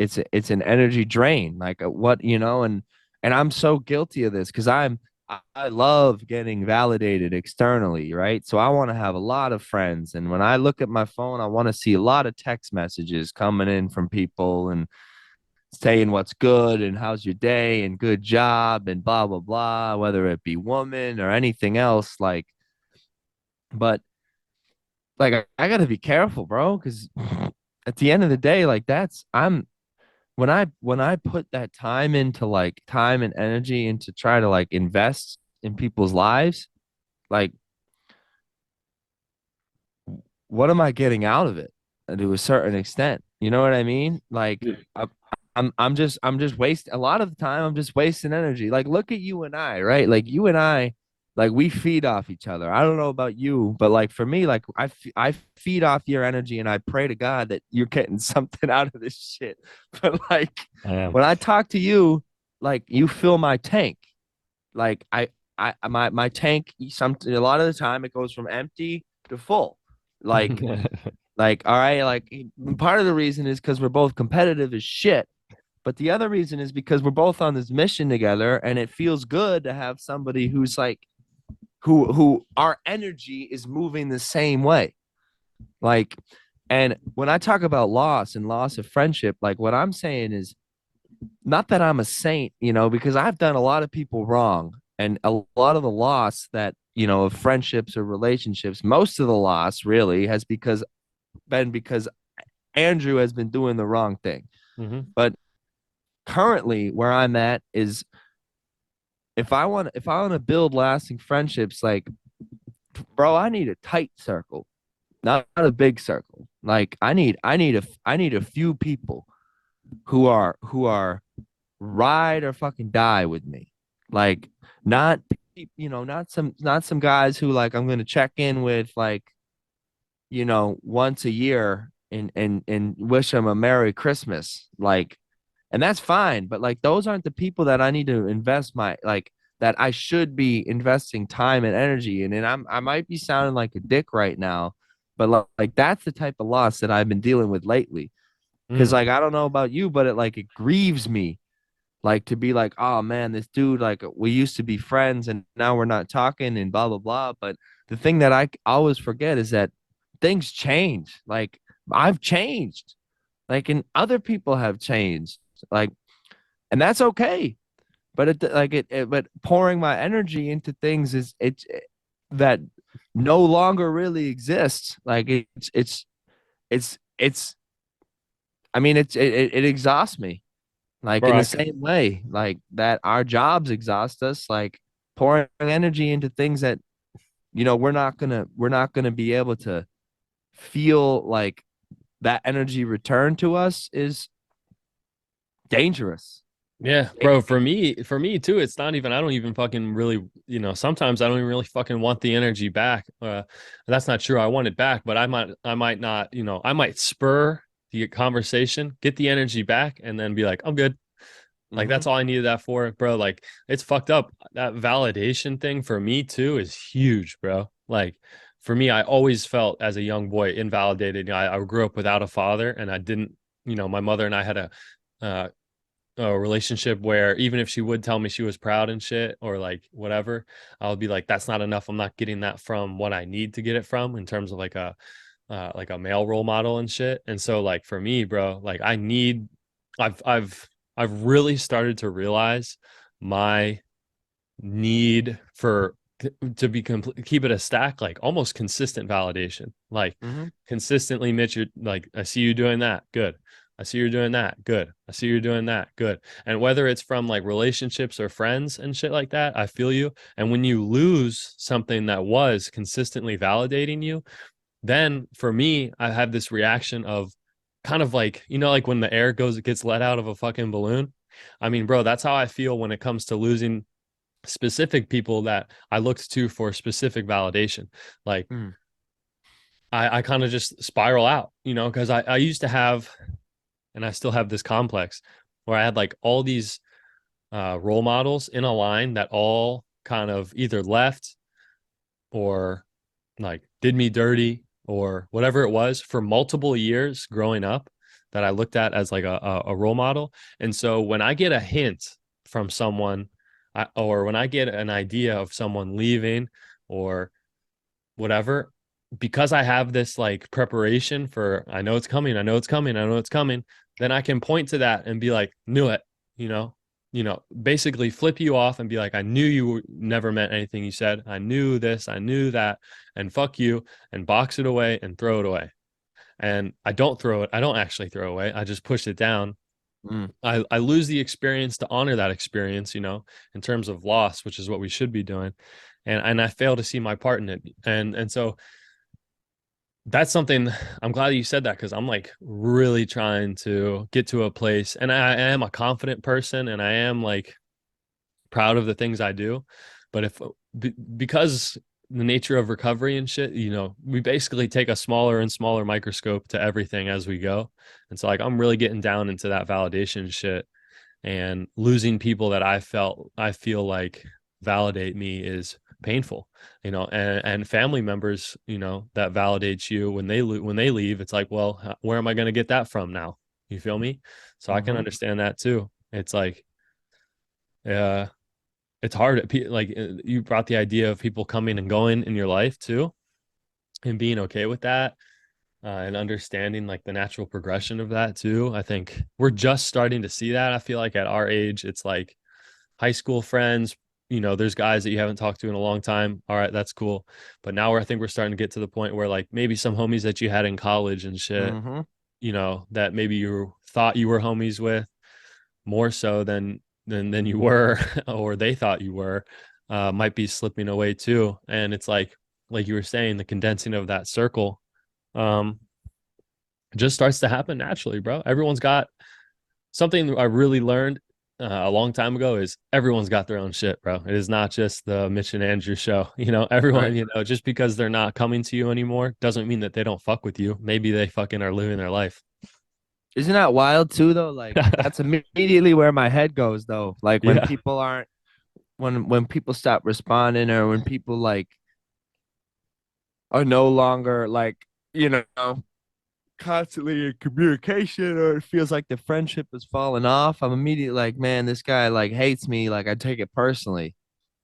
an energy drain. Like what, and I'm so guilty of this because I love getting validated externally, right? So I want to have a lot of friends. And when I look at my phone, I want to see a lot of text messages coming in from people and saying what's good and how's your day and good job and blah blah blah, whether it be woman or anything else. But like I gotta be careful, bro, because at the end of the day, like that's I'm when I put that time into like time and energy into try to like invest in people's lives, like what am I getting out of it to a certain extent? You know what I mean? Like I'm just wasting a lot of the time. I'm just wasting energy. Like look at you and I, right? Like you and I, like we feed off each other. I don't know about you, but like for me, like I feed off your energy, and I pray to God that you're getting something out of this shit. But like I am. when I talk to you, like you fill my tank. Like my tank, some a lot of the time it goes from empty to full. Like all right, like part of the reason is because we're both competitive as shit, but the other reason is because we're both on this mission together, and it feels good to have somebody who's like who our energy is moving the same way. Like, and when I talk about loss and loss of friendship, like what I'm saying is not that I'm a saint, because I've done a lot of people wrong, and a lot of the loss that, of friendships or relationships, most of the loss really has because Andrew has been doing the wrong thing. Hmm. But currently where I'm at is if I want to build lasting friendships, like bro, I need a tight circle, not a big circle. Like I need a few people who are ride or fucking die with me. Like not not some guys who like I'm gonna check in with like, once a year and wish them a Merry Christmas. Like, and that's fine, but like those aren't the people that I need to invest my like that I should be investing time and energy in. And I might be sounding like a dick right now, but like that's the type of loss that I've been dealing with lately. Cause Mm. like I don't know about you, but it grieves me like to be like, oh man, this dude, like we used to be friends and now we're not talking and blah blah blah. But the thing that I always forget is that things change. Like I've changed, like and other people have changed, like, and that's okay. But but pouring my energy into things is that no longer really exists. Like it's I mean it exhausts me, like Bro, in the same way like that our jobs exhaust us, like pouring energy into things that we're not gonna be able to feel like that energy return to us is dangerous. yeah, bro, for me too, it's not even, I don't even fucking really, sometimes I don't even really fucking want the energy back. That's not true. I want it back, but I might not, I might spur the conversation, get the energy back, and then be like, I'm good. Like Mm-hmm. that's all I needed that for, bro. Like it's fucked up. That validation thing for me too is huge, bro. Like for me, I always felt as a young boy invalidated. I grew up without a father, and I didn't, my mother and I had uh, a relationship where even if she would tell me she was proud and shit or like whatever, I would be like, that's not enough. I'm not getting that from what I need to get it from in terms of like a male role model and shit. And so like for me, bro, like I've I've I've really started to realize my need for to be complete, keep it a stack, like almost consistent validation, like Mm-hmm. consistently, Mitch, you're like, I see you doing that, good. I see you're doing that, good. I see you're doing that, good. And whether it's from like relationships or friends and shit like that, I feel you. And when you lose something that was consistently validating you, then for me, I have this reaction of kind of like, like when the air gets let out of a fucking balloon. I mean, bro, that's how I feel when it comes to losing specific people that I looked to for specific validation. Like Mm-hmm. I kind of just spiral out, because I used to have, and I still have this complex where I had like all these role models in a line that all kind of either left or like did me dirty or whatever it was for multiple years growing up that I looked at as like a role model. And so when I get a hint from someone, or when I get an idea of someone leaving or whatever, because I have this like preparation for, I know it's coming, I know it's coming, I know it's coming, then I can point to that and be like, knew it, you know, basically flip you off and be like, I knew you never meant anything you said. I knew this, I knew that, and fuck you, and box it away and throw it away. And I don't throw it, I don't actually throw away. I just push it down. Mm. I lose the experience to honor that experience, in terms of loss, which is what we should be doing. And I fail to see my part in it. And so that's something I'm glad you said that, because I'm like really trying to get to a place, and I am a confident person and I am like proud of the things I do. But because the nature of recovery and shit, we basically take a smaller and smaller microscope to everything as we go. And so like I'm really getting down into that validation shit, and losing people that I feel like validate me is painful, and family members, that validates you when they leave. It's like, well, where am I going to get that from now? You feel me? So I can Mm-hmm. understand that too. It's like, uh it's hard. Like, you brought the idea of people coming and going in your life too, and being okay with that, and understanding like the natural progression of that too. I think we're just starting to see that. I feel like at our age, it's like high school friends, there's guys that you haven't talked to in a long time. All right, that's cool. But now I think we're starting to get to the point where like maybe some homies that you had in college and shit, Mm-hmm. that maybe you thought you were homies with more so than you were, or they thought you were, might be slipping away too. And it's like you were saying, the condensing of that circle, um, just starts to happen naturally, bro. Everyone's got something. I really learned a long time ago is everyone's got their own shit, bro. It is not just the Mitch and Andrew show. Everyone, Right. just because they're not coming to you anymore doesn't mean that they don't fuck with you. Maybe they fucking are living their life. Isn't that wild too though? Like that's immediately where my head goes though. Like when Yeah, people aren't when people stop responding, or when people like are no longer like, you know, constantly in communication, or it feels like the friendship is falling off, I'm immediately like, man, this guy like hates me. Like I take it personally.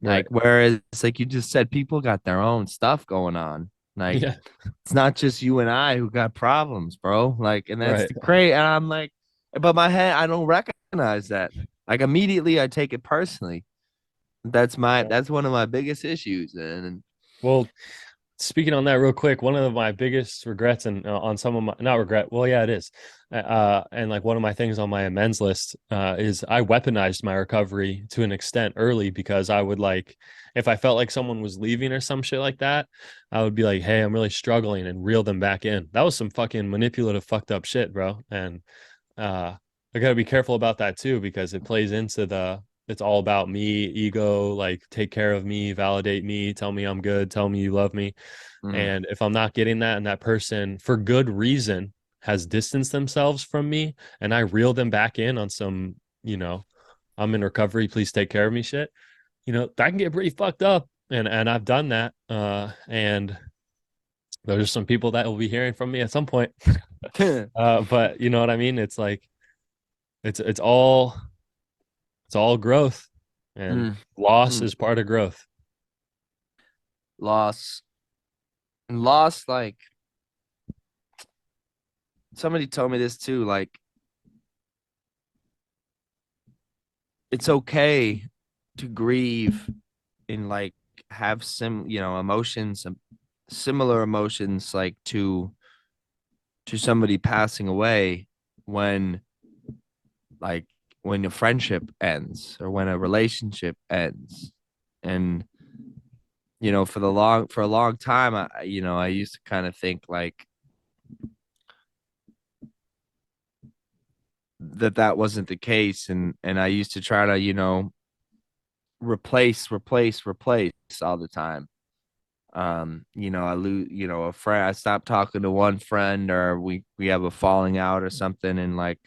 right. Like whereas like you just said, people got their own stuff going on. Like Yeah, it's not just you and I who got problems, bro. Like, and that's right. the crazy. And I'm like, but my head, I don't recognize that. Like immediately, I take it personally. That's one of my biggest issues. And Well, speaking on that real quick, one of my biggest regrets, and on some of my, not regret, well, yeah, it is. And like one of my things on my amends list, is I weaponized my recovery to an extent early, because I would like, if I felt like someone was leaving or some shit like that, I would be like, hey, I'm really struggling, and reel them back in. That was some fucking manipulative, fucked up shit, bro. And I got to be careful about that too, because it plays into it's all about me, ego, like take care of me, validate me, tell me I'm good, tell me you love me. mm, And if I'm not getting that, and that person for good reason has distanced themselves from me, and I reel them back in on some, I'm in recovery, please take care of me shit, that can get pretty fucked up. And I've done that. And there's some people that will be hearing from me at some point. But you know what I mean? It's like it's all growth, and mm, loss mm. is part of growth. Loss and loss. Like somebody told me this too. Like it's okay to grieve and like have emotions, similar emotions, like to somebody passing away, when like when a friendship ends or when a relationship ends. And for a long time, I used to kind of think like that wasn't the case, and I used to try to replace all the time. I lose, a friend, I stopped talking to one friend, or we have a falling out or something, and like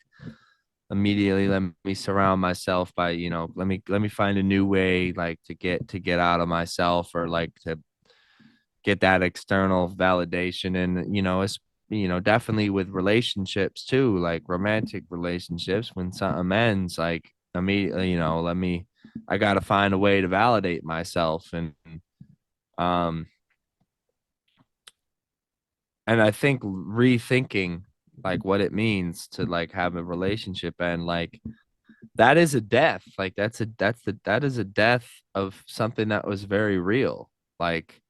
immediately let me surround myself by, let me find a new way, like to get out of myself, or like get that external validation. And it's definitely with relationships too, like romantic relationships. When something ends, like immediately, I got to find a way to validate myself. Um and I think rethinking like what it means to like have a relationship, and like that is a death. Like that is a death of something that was very real. Like,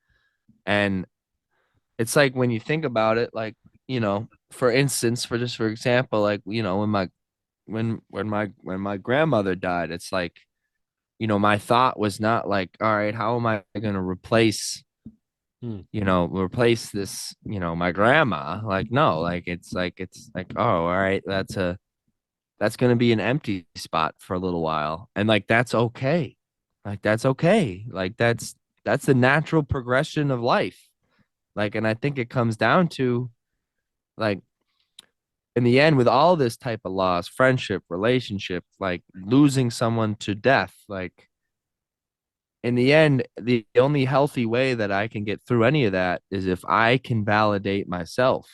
and it's like when you think about it, like, for instance, for example, like, when my grandmother died, it's like, my thought was not like, all right, how am I going to Hmm. replace this, my grandma? Like, no, like it's like, oh, all right, that's going to be an empty spot for a little while. And like that's okay. Like that's okay. Like that's the natural progression of life. Like, and I think it comes down to, like, in the end, with all this type of loss, friendship, relationship, like losing someone to death, like in the end, the only healthy way that I can get through any of that is if I can validate myself.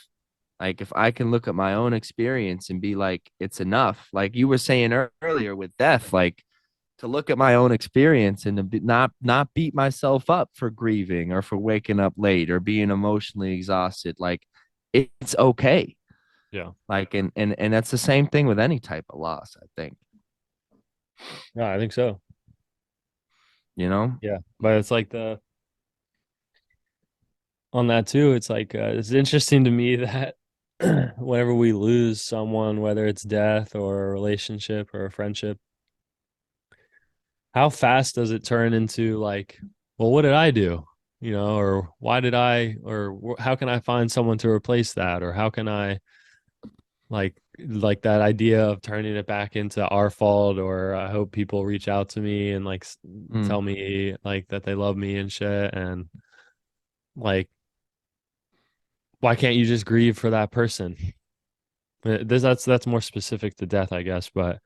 Like if I can look at my own experience and be like, it's enough. Like you were saying earlier with death, like to look at my own experience and to not beat myself up for grieving or for waking up late or being emotionally exhausted. Like it's okay. Yeah. Like, and that's the same thing with any type of loss, I think, Yeah, I think so. you know? Yeah. But it's like the on that too, it's like it's interesting to me that whenever we lose someone, whether it's death or a relationship or a friendship, how fast does it turn into like, well, what did I do? Or why did I, or how can I find someone to replace that? Or how can I like that idea of turning it back into our fault, or I hope people reach out to me and like Mm. tell me like that they love me and shit. And like, why can't you just grieve for that person? That's more specific to death, I guess. But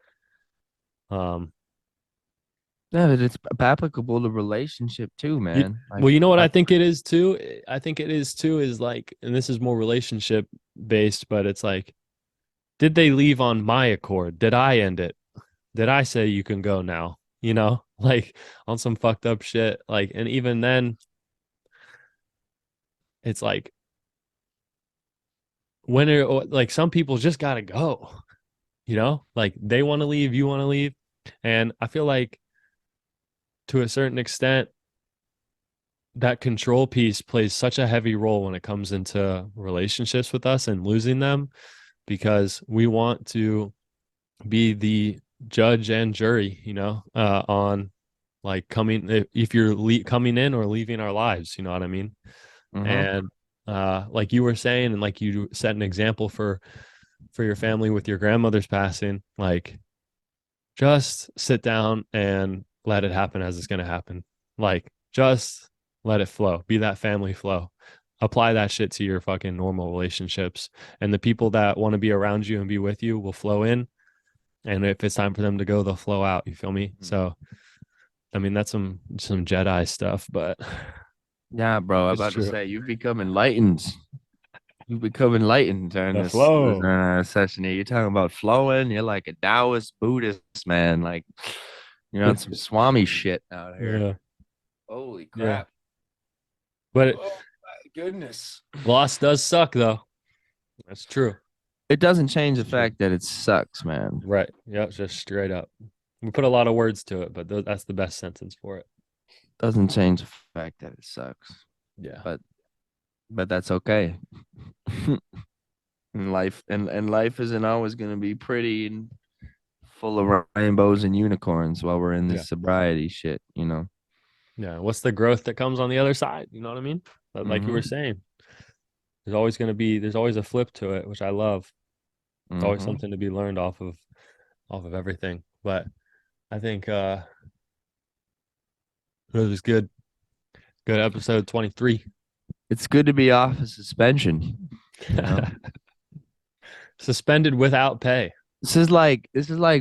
um, Yeah, but it's applicable to relationship too, you, man. Like, well, you know what I like, think it is too. I think it is too is like, and this is more relationship based, but it's like, did they leave on my accord? Did I end it? Did I say you can go now? Like on some fucked up shit. Like, and even then, it's like when it like some people just gotta go. Like they want to leave, you want to leave, and I feel like to a certain extent that control piece plays such a heavy role when it comes into relationships with us and losing them, because we want to be the judge and jury, on like coming if you're coming in or leaving our lives, you know what I mean? mm-hmm, And like you were saying, and like you set an example for your family with your grandmother's passing, like just sit down and let it happen as it's going to happen. Like just let it flow. Be that family flow. Apply that shit to your fucking normal relationships, and the people that want to be around you and be with you will flow in, and if it's time for them to go, they'll flow out. You feel me? So I mean, that's some Jedi stuff, but yeah, bro. I'm it's about to true. say you've become enlightened. You've become enlightened during The this flow. session here. You're talking about flowing. You're like a Taoist Buddhist, man. Like you're on some Swami shit out here. Yeah, Holy yeah. crap. But Oh my goodness. loss does suck, though. That's true. It doesn't change the It's true. fact that it sucks, man. Right. Yeah, just straight up. We put a lot of words to it, but that's the best sentence for it. Doesn't change the fact that it sucks. Yeah. But that's okay. And life isn't always gonna be pretty and full of rainbows and unicorns while we're in Yeah. this sobriety shit. Yeah. What's the growth that comes on the other side? You know what I mean? Like you were Mm-hmm. saying, there's always a flip to it, which I love. It's always Mm-hmm. something to be learned off of everything. But I think it was good. Good episode 23. It's good to be off of suspension, you know. Suspended without pay. this is like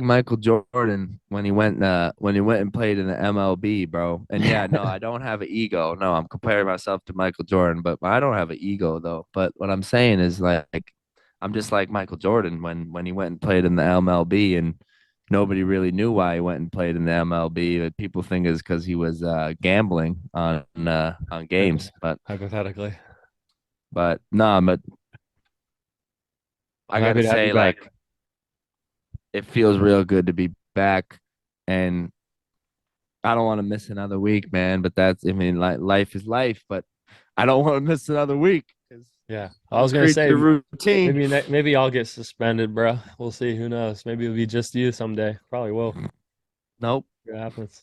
Michael Jordan when he went and played in the MLB, bro. And yeah, no, I don't have an ego. No, I'm comparing myself to Michael Jordan, but I don't have an ego though. But what I'm saying is like I'm just like Michael Jordan when he went and played in the MLB and nobody really knew why he went and played in the MLB. But people think it's because he was gambling on games. Hypothetically, But no, but I'm I happy gotta to have you say back. like it feels real good to be back and I don't want to miss another week, man. But that's, I mean, like life is life, but I don't want to miss another week because Yeah, I I'm a was gonna say creature of routine. maybe I'll get suspended, bro. We'll see. Who knows? Maybe it'll be just you someday. Probably will. Nope. It happens.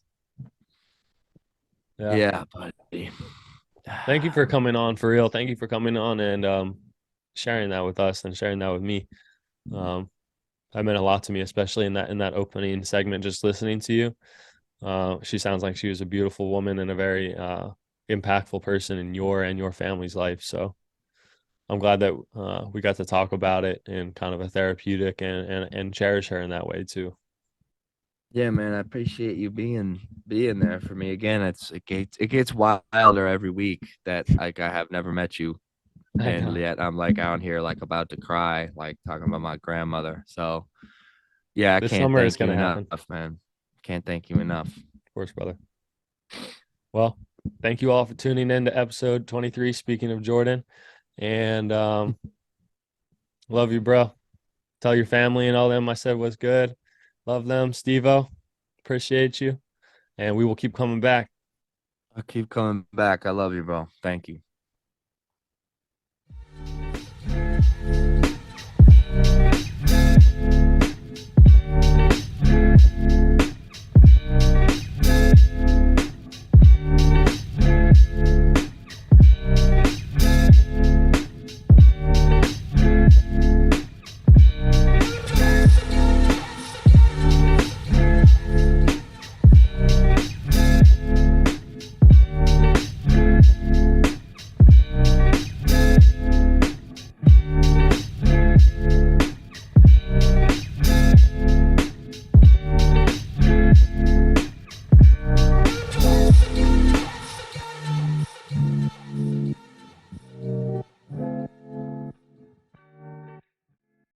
Yeah. Yeah, buddy. Thank you for coming on for real. Thank you for coming on and sharing that with us and sharing that with me. Um, that meant a lot to me, especially in that opening segment. Just listening to you, she sounds like she was a beautiful woman and a very impactful person in your family's life. So I'm glad that we got to talk about it in kind of a therapeutic and cherish her in that way too. Yeah, man. I appreciate you being there for me again. It gets wilder every week that like I have never met you, I and know. yet I'm like out here like about to cry, like talking about my grandmother. So yeah, I This can't summer is thank you gonna enough, happen. man. Can't thank you enough. Of course, brother. Well, thank you all for tuning in to episode 23. Speaking of Jordan, and love you, bro. Tell your family and all them I said was good. Love them, Stevo. Appreciate you, and we will keep coming back. I'll keep coming back. I love you, bro. Thank you.